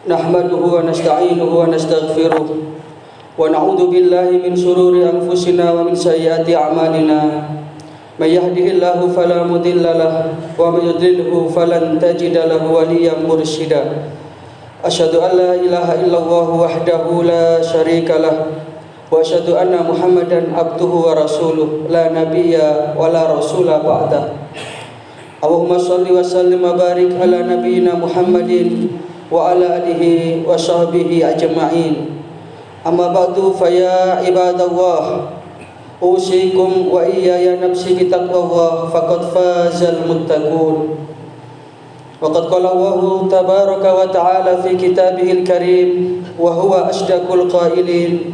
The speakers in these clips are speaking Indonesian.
Nahmaduhu wa nasta'inuhu wa nastaghfiruh wa na'udzu billahi min shururi anfusina wa min sayyiati a'malina. May yahdihillahu fala mudilla lahu wa may yudlilhu falan tajida lahu waliyyan mursyida. Asyhadu an la ilaha illallah wahdahu la syarika lah wa asyhadu anna Muhammadan abduhu wa rasuluh la nabiyya wa la rasula ba'da. Allahumma shalli wa sallim wa barik ala nabiyyina Muhammadin wa ala alihi wa sahbihi ajma'in. Amma ba'du fa ya ibadallah, usikum wa iyaya nafsi bitaqwallah faqad fazal muttaqun. Wa qad qala Allah tabaraka wa ta'ala fi kitabihil karim wa huwa asdaqul qailin.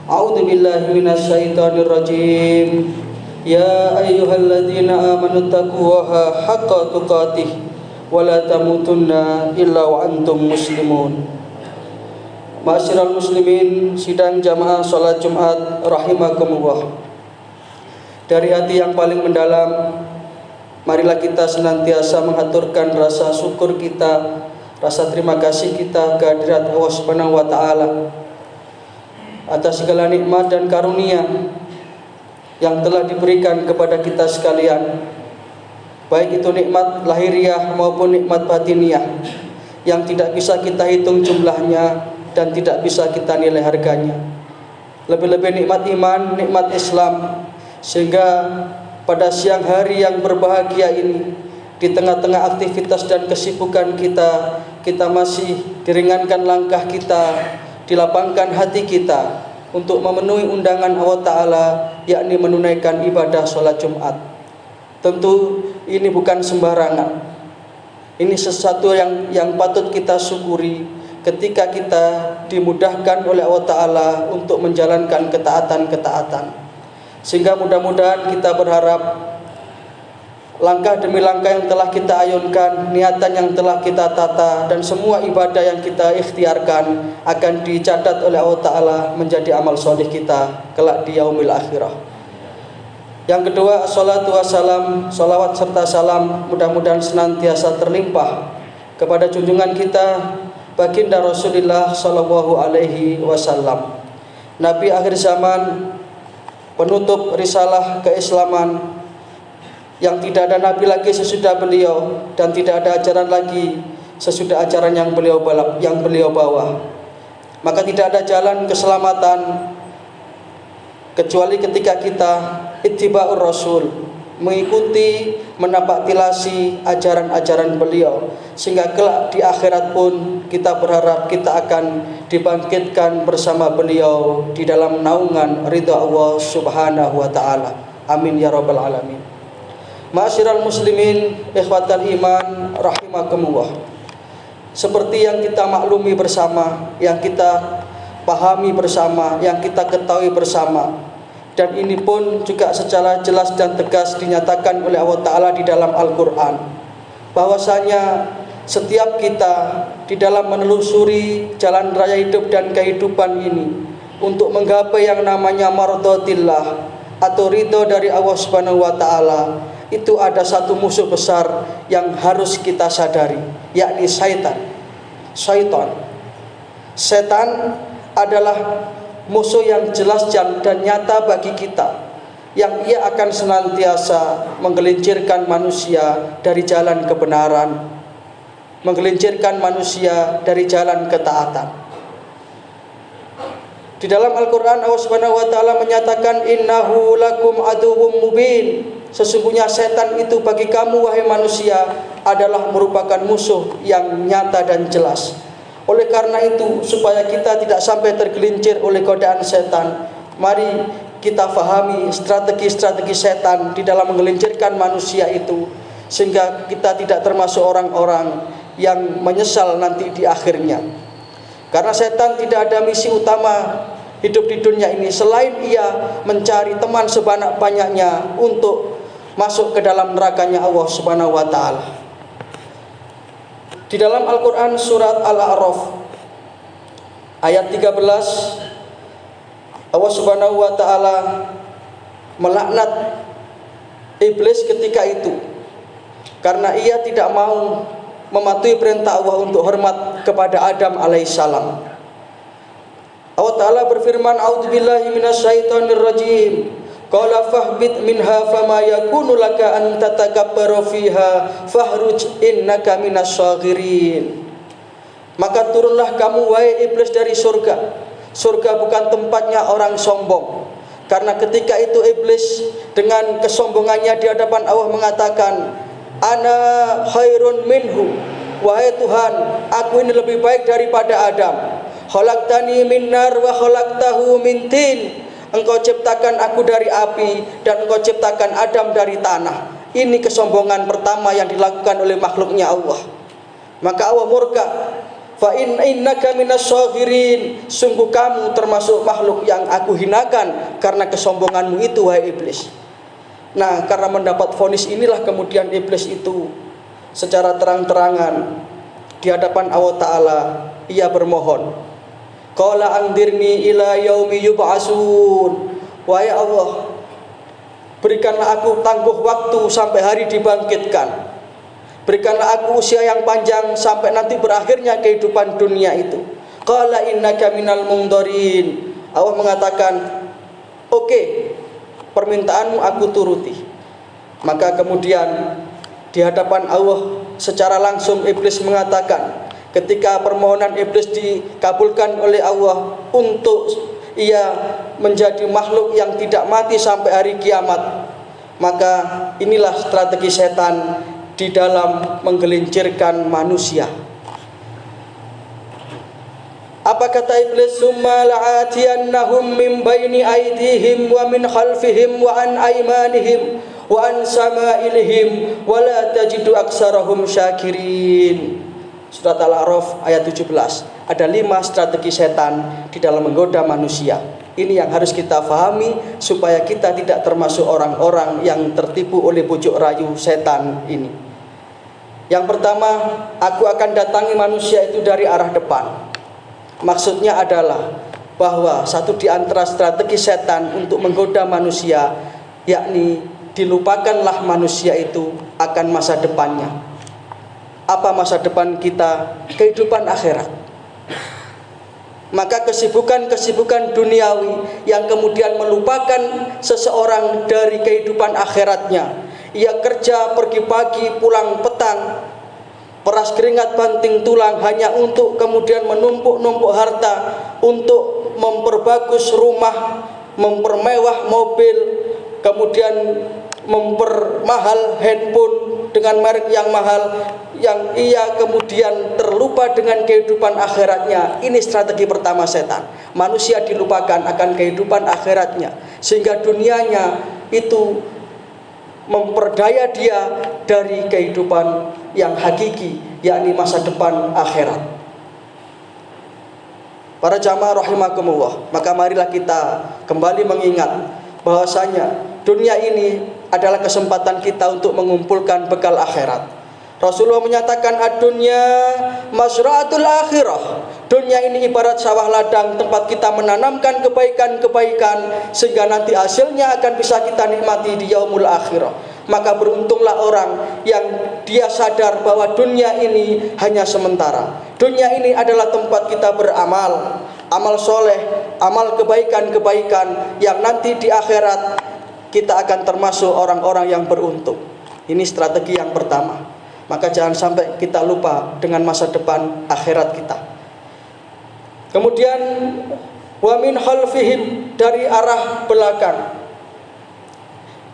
A'udzu billahi minasy syaithanir rajim. Ya ayyuhalladzina amanu taqullaha haqqa tuqatih wa la tamutunna illa wa antum muslimun. Ma'asyiral muslimin, sidang jamaah salat Jumat rahimakumullah. Dari hati yang paling mendalam, marilah kita senantiasa mengaturkan rasa syukur kita, rasa terima kasih kita kehadirat Allah Subhanahu wa taala atas segala nikmat dan karunia yang telah diberikan kepada kita sekalian, baik itu nikmat lahiriah maupun nikmat batiniah yang tidak bisa kita hitung jumlahnya dan tidak bisa kita nilai harganya. Lebih-lebih nikmat iman, nikmat Islam, sehingga pada siang hari yang berbahagia ini, di tengah-tengah aktivitas dan kesibukan kita, kita masih diringankan langkah kita, dilapangkan hati kita untuk memenuhi undangan Allah Ta'ala, yakni menunaikan ibadah sholat Jumat. Tentu ini bukan sembarangan. Ini sesuatu yang patut kita syukuri ketika kita dimudahkan oleh Allah Ta'ala untuk menjalankan ketaatan-ketaatan. Sehingga mudah-mudahan kita berharap langkah demi langkah yang telah kita ayunkan, niatan yang telah kita tata, dan semua ibadah yang kita ikhtiarkan akan dicatat oleh Allah Ta'ala menjadi amal soleh kita kelak di yaumil akhirah. Yang kedua, assalatu wassalam, salawat serta salam mudah-mudahan senantiasa terlimpah kepada junjungan kita baginda Rasulullah sallallahu alaihi wasallam, Nabi akhir zaman, penutup risalah keislaman, yang tidak ada nabi lagi sesudah beliau dan tidak ada ajaran lagi sesudah ajaran yang beliau bawa. Maka tidak ada jalan keselamatan kecuali ketika kita ittiba'ur rasul, mengikuti, menapaktilasi ajaran-ajaran beliau, sehingga kelak di akhirat pun kita berharap kita akan dibangkitkan bersama beliau di dalam naungan ridha Allah Subhanahu wa taala. Amin ya rabbal alamin. Ma'asyiral muslimin, ikhwatal iman rahimakumullah. Seperti yang kita maklumi bersama, yang kita pahami bersama, yang kita ketahui bersama, dan ini pun juga secara jelas dan tegas dinyatakan oleh Allah Ta'ala di dalam Al-Quran, bahwasanya setiap kita di dalam menelusuri jalan raya hidup dan kehidupan ini untuk menggapai yang namanya mardhatillah atau ridho dari Allah Subhanahu wa Ta'ala, itu ada satu musuh besar yang harus kita sadari, yakni syaitan. Setan adalah musuh yang jelas dan nyata bagi kita, yang ia akan senantiasa menggelincirkan manusia dari jalan kebenaran, menggelincirkan manusia dari jalan ketaatan. Di dalam Al-Quran Allah Subhanahu wa Ta'ala menyatakan, innahu lakum aduwwum mubin, sesungguhnya setan itu bagi kamu wahai manusia adalah merupakan musuh yang nyata dan jelas. Oleh karena itu, supaya kita tidak sampai tergelincir oleh godaan setan, mari kita fahami strategi-strategi setan di dalam menggelincirkan manusia itu, sehingga kita tidak termasuk orang-orang yang menyesal nanti di akhirnya. Karena setan tidak ada misi utama hidup di dunia ini selain ia mencari teman sebanyak-banyaknya untuk masuk ke dalam nerakanya Allah Subhanahu wa Ta'ala. Di dalam Al-Quran surat Al-A'raf ayat 13, Allah Subhanahu wa Ta'ala melaknat iblis ketika itu karena ia tidak mau mematuhi perintah Allah untuk hormat kepada Adam alaihissalam. Allah Ta'ala berfirman, a'udzubillahi minasyaitonir rajim. Qala fahbit minha fama yakunu laka an tatakabbaru fiha fahruj innaka minasy-syaghirin. Maka turunlah kamu wahai iblis dari surga. Surga bukan tempatnya orang sombong. Karena ketika itu iblis dengan kesombongannya di hadapan Allah mengatakan, ana khairun minhu. Wahai Tuhan, aku ini lebih baik daripada Adam. Khalaqtani min nar wa khalaqtahu min tin. Engkau ciptakan aku dari api dan engkau ciptakan Adam dari tanah. Ini kesombongan pertama yang dilakukan oleh makhluknya Allah. Maka Allah murka. Fa innaka minasy-syaghirin. Sungguh kamu termasuk makhluk yang aku hinakan karena kesombonganmu itu wahai iblis. Nah, karena mendapat vonis inilah kemudian iblis itu secara terang-terangan di hadapan Allah Ta'ala ia bermohon, qala anzirni ila yaumi yub'atsun. Wahai Allah, berikanlah aku tangguh waktu sampai hari dibangkitkan. Berikanlah aku usia yang panjang sampai nanti berakhirnya kehidupan dunia itu. Qala innaka minal mundharin. Allah mengatakan, oke, permintaanmu aku turuti. Maka kemudian di hadapan Allah secara langsung iblis mengatakan, ketika permohonan iblis dikabulkan oleh Allah untuk ia menjadi makhluk yang tidak mati sampai hari kiamat, maka inilah strategi setan di dalam menggelincirkan manusia. Apa kata iblis? Summa la'atiyannahum min baini aydihim wa min khalfihim wa an aymanihim wa an sama'ilihim wa la tajidu aksarahum syakirin. Surat Al-A'raf ayat 17. Ada 5 strategi setan di dalam menggoda manusia. Ini yang harus kita fahami supaya kita tidak termasuk orang-orang yang tertipu oleh bujuk rayu setan ini. Yang pertama, aku akan datangi manusia itu dari arah depan. Maksudnya adalah bahwa satu di antara strategi setan untuk menggoda manusia, yakni dilupakanlah manusia itu akan masa depannya. Apa masa depan kita? Kehidupan akhirat. Maka kesibukan-kesibukan duniawi yang kemudian melupakan seseorang dari kehidupan akhiratnya. Ia kerja pergi pagi pulang petang, peras keringat banting tulang hanya untuk kemudian menumpuk-numpuk harta, untuk memperbagus rumah, mempermewah mobil, kemudian mempermahal handphone dengan merek yang mahal, yang ia kemudian terlupa dengan kehidupan akhiratnya. Ini strategi pertama setan. Manusia dilupakan akan kehidupan akhiratnya, sehingga dunianya itu memperdaya dia dari kehidupan yang hakiki, yakni masa depan akhirat. Para jamaah rahimakumullah, maka marilah kita kembali mengingat bahwasanya dunia ini adalah kesempatan kita untuk mengumpulkan bekal akhirat. Rasulullah menyatakan ad-dunya masra'atul akhirah. Dunia ini ibarat sawah ladang, tempat kita menanamkan kebaikan-kebaikan sehingga nanti hasilnya akan bisa kita nikmati di yaumul akhirah. Maka beruntunglah orang yang dia sadar bahwa dunia ini hanya sementara. Dunia ini adalah tempat kita beramal, amal soleh, amal kebaikan-kebaikan yang nanti di akhirat kita akan termasuk orang-orang yang beruntung. Ini strategi yang pertama. Maka jangan sampai kita lupa dengan masa depan akhirat kita. Kemudian wa min khalfihim, dari arah belakang.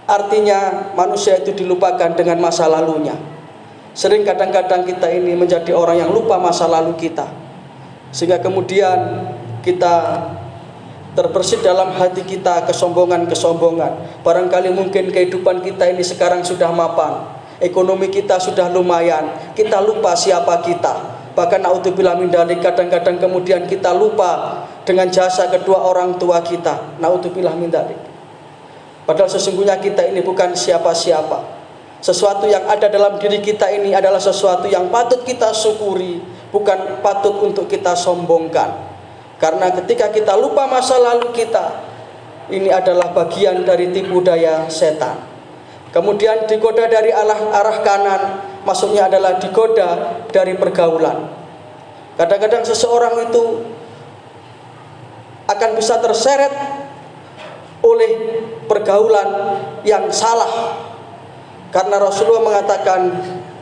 Artinya manusia itu dilupakan dengan masa lalunya. Sering kadang-kadang kita ini menjadi orang yang lupa masa lalu kita, sehingga kemudian kita terbersit dalam hati kita kesombongan-kesombongan. Barangkali mungkin kehidupan kita ini sekarang sudah mapan, ekonomi kita sudah lumayan, kita lupa siapa kita. Bahkan naudzubillah min dzalik, kadang-kadang kemudian kita lupa dengan jasa kedua orang tua kita. Naudzubillah min dzalik. Padahal sesungguhnya kita ini bukan siapa-siapa. Sesuatu yang ada dalam diri kita ini adalah sesuatu yang patut kita syukuri, bukan patut untuk kita sombongkan. Karena ketika kita lupa masa lalu kita, ini adalah bagian dari tipu daya setan. Kemudian digoda dari arah kanan, maksudnya adalah digoda dari pergaulan. Kadang-kadang seseorang itu akan bisa terseret oleh pergaulan yang salah. Karena Rasulullah mengatakan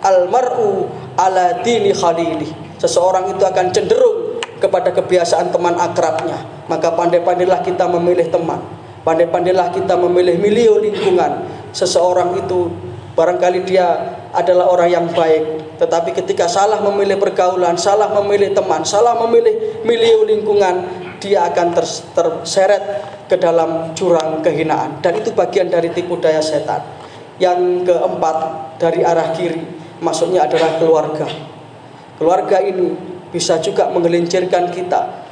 almar'u ala dini khalili. Seseorang itu akan cenderung kepada kebiasaan teman akrabnya. Maka pandai-pandailah kita memilih teman. Pandai-pandailah kita memilih lingkungan. Seseorang itu barangkali dia adalah orang yang baik, tetapi ketika salah memilih pergaulan, salah memilih teman, salah memilih lingkungan, dia akan terseret ke dalam jurang kehinaan. Dan itu bagian dari tipu daya setan. Yang keempat, dari arah kiri, maksudnya adalah keluarga. Keluarga ini bisa juga menggelincirkan kita.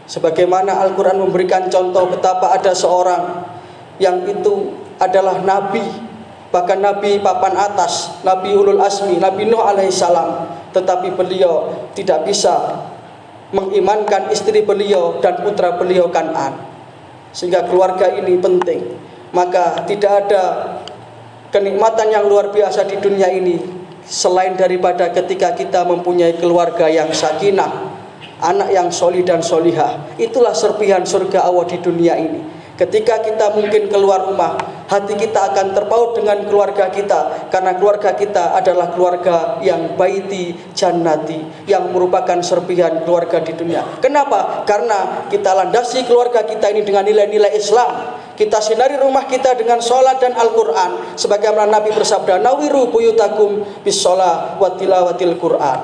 Sebagaimana Al-Quran memberikan contoh betapa ada seorang yang itu adalah nabi, bahkan nabi papan atas, nabi ulul asmi, Nabi Nuh alaihissalam, tetapi beliau tidak bisa mengimankan istri beliau dan putra beliau Kan'an, sehingga keluarga ini penting. Maka tidak ada kenikmatan yang luar biasa di dunia ini selain daripada ketika kita mempunyai keluarga yang sakinah, anak yang solih dan solihah. Itulah serpihan surga Allah di dunia ini. Ketika kita mungkin keluar rumah, hati kita akan terpaut dengan keluarga kita, karena keluarga kita adalah keluarga yang baiti jannati, yang merupakan serpihan keluarga di dunia. Kenapa? Karena kita landasi keluarga kita ini dengan nilai-nilai Islam. Kita sinari rumah kita dengan sholat dan Al-Quran, sebagaimana Nabi bersabda, nawiru buyutakum bis sholat wa tilawatil Quran.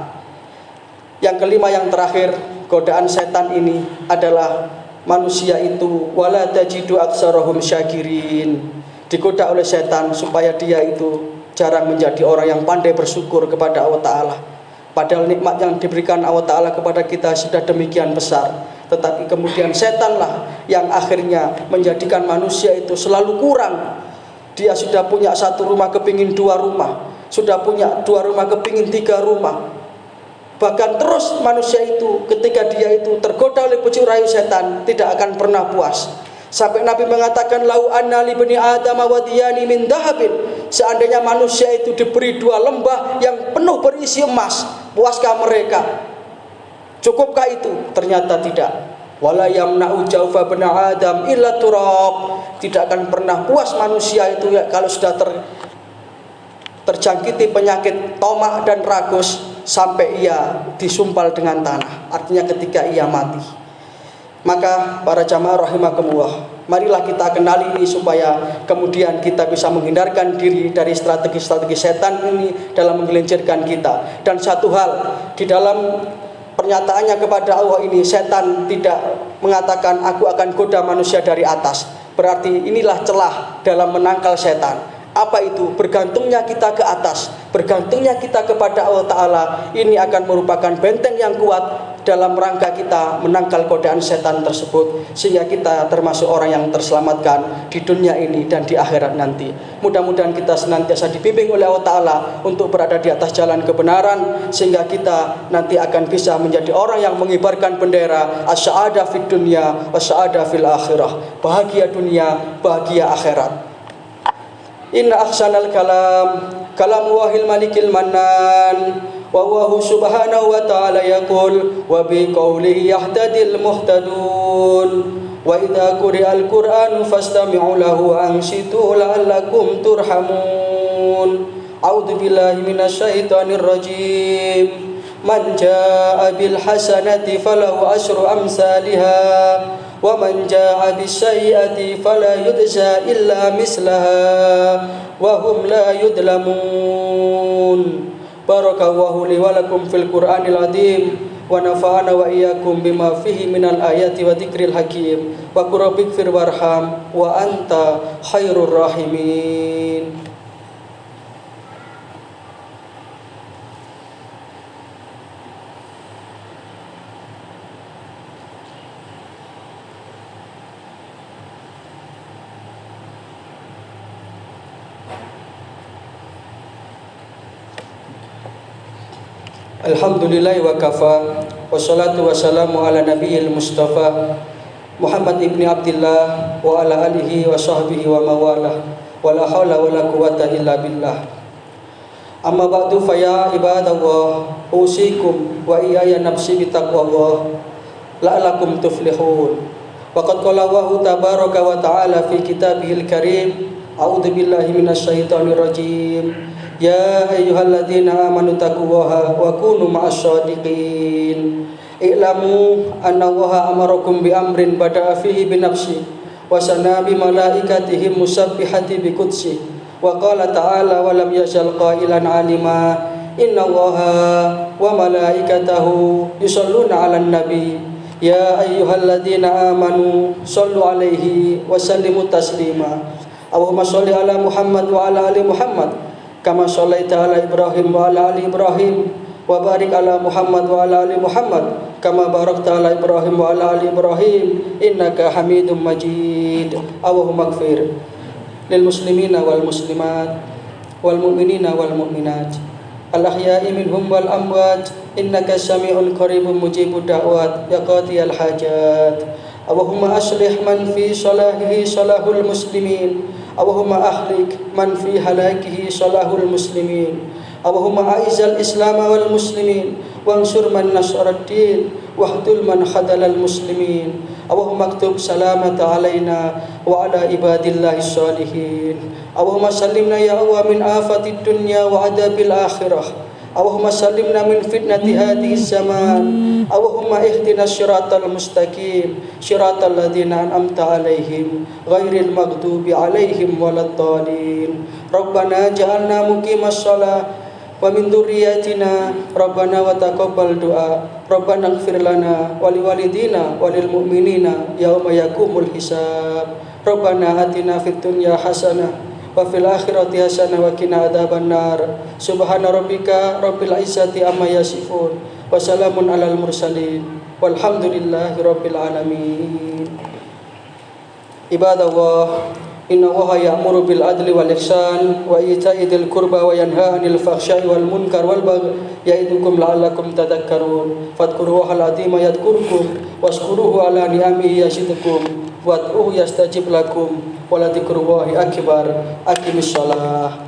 Yang kelima, yang terakhir, godaan setan ini adalah manusia itu wala tajidu aktsarahum syakirin, digoda oleh setan supaya dia itu jarang menjadi orang yang pandai bersyukur kepada Allah Ta'ala. Padahal nikmat yang diberikan Allah Ta'ala kepada kita sudah demikian besar, tetapi kemudian setanlah yang akhirnya menjadikan manusia itu selalu kurang. Dia sudah punya satu rumah kepingin dua rumah, sudah punya dua rumah kepingin tiga rumah. Bahkan terus manusia itu ketika dia itu tergoda oleh bujuk rayu setan tidak akan pernah puas. Sampai Nabi mengatakan lau anna li bani adam wadiyani min dahabin, seandainya manusia itu diberi dua lembah yang penuh berisi emas, puaskah mereka? Cukupkah itu? Ternyata tidak. Wala yamna'u jawfa bani adam illa turab. Tidak akan pernah puas manusia itu ya, kalau sudah terjangkiti penyakit tomak dan ragus, sampai ia disumpal dengan tanah, artinya ketika ia mati. Maka para jamaah rahimakumullah, marilah kita kenali ini supaya kemudian kita bisa menghindarkan diri dari strategi-strategi setan ini dalam menggelincirkan kita. Dan satu hal, di dalam pernyataannya kepada Allah ini, setan tidak mengatakan aku akan goda manusia dari atas. Berarti inilah celah dalam menangkal setan. Apa itu? Bergantungnya kita ke atas, bergantungnya kita kepada Allah Ta'ala. Ini akan merupakan benteng yang kuat dalam rangka kita menangkal godaan setan tersebut, sehingga kita termasuk orang yang terselamatkan di dunia ini dan di akhirat nanti. Mudah-mudahan kita senantiasa dibimbing oleh Allah Ta'ala untuk berada di atas jalan kebenaran, sehingga kita nanti akan bisa menjadi orang yang mengibarkan bendera as-sa'adah fid dunya was-sa'adah fil akhirah, bahagia dunia, bahagia akhirat. Inna ahsanal kalam wahil malikil mannan, wa huwa subhanahu wa ta'ala yaqul wa bi qawlihi yahtadil muhtadun, wa idza quri'al qur'anu fastami'u lahu wa ansitu la'allakum turhamun. A'udzu billahi minasyaitonir rajim. Man jaa'a bil hasanati falahu asyru amsalihha wa man jaa'a bis sayyi'ati fala yujza illa mislaha wa hum la yudlamun. Barakallahu li wa lakum fil Qur'anil azim wa nafa'ana wa iyyakum bima fihi minal ayati wa dzikril hakim wa qur rabbighfir warham wa anta khairur rahimin. Alhamdulillah wa kafa, wassalatu wassalamu ala nabiyil mustafa Muhammad ibni Abdillah wa ala alihi wa sahbihi wa mawalah. wala haula wala quwwata illa billah. Amma ba'du fa ya ibadallah, usikum wa iyaya nafsi bitaqwallah la'allakum tuflihun. Waqad qala Allahu tabaraka wa ta'ala fi kitabihil karim, a'udzu billahi minasyaitonir rajim. Ya ayyuhalladzina amanu taqullaha wa kunu ma'asyadiqin. I'lamu anna Allaha amarakum bi amrin bada'a fihi bi nafsi wa sana bi malaikatihi musabbihati bi qudsi wa qala ta'ala wa lam yazal qailan alima inna Allaha wa malaikatahu yusholluna 'alan nabi ya ayyuhalladzina amanu shallu 'alaihi wa sallimu taslima. Allahumma shalli ala Muhammad wa ala ali Muhammad kama shallaita ala Ibrahim wa ala ali Ibrahim wa barik ala Muhammad wa ala ali Muhammad kama barakta ala Ibrahim wa ala ali Ibrahim innaka Hamidum Majid. Allahumma ighfir lil muslimina wal muslimat wal mu'minina wal mu'minat al ahya'i minhum wal amwat innaka sami'un qaribun mujibud da'wat ya qadiyal hajat. Allahumma aslih man fi salahihi salahul muslimin, Allahumma ahlik man fi halakihi salahul muslimin. Allahumma a'izzal islam wal muslimin wansur man nasaraddin wahdul man khadalal muslimin. Allahumma aktub salamata alaina wa ala ibadillahi salihin. Allahumma sallimna ya Allah min afatid dunya wa adabil akhirah. Allahumma sallimna min fitnati hadhihi zaman. Allahumma ihdina siratal mustaqim, siratal ladzina an'amta alaihim ghairil maghdubi alaihim waladdallin. Rabbana ja'alna muqimas shalah wa min dzurriyyatina Rabbana wa taqabbal du'a. Rabbana ighfir lana wa liwalidina wa lil mu'minina yauma yaqumul hisab. Rabbana atina fid dunya hasanah wa fil akhirati hasanah wa qina adzabannar. Subhana rabbika rabbil izzati amma yasifun wa salamun alal mursalin walhamdulillahi rabbil alamin. Ibadallah, inna Allaha ya'muru bil adli wal ihsan wa ita'i dzil qurba wa yanha 'anil fahsya'i wal munkar wal baghi ya'idukum la'allakum tadhakkarun. Fadhkurullahal 'azima yadhkurkum washkuruhu 'ala ni'amihi yazidkum wad'uhu yastajib lakum wa la dzikrullahi akbar. Aqimis shalah.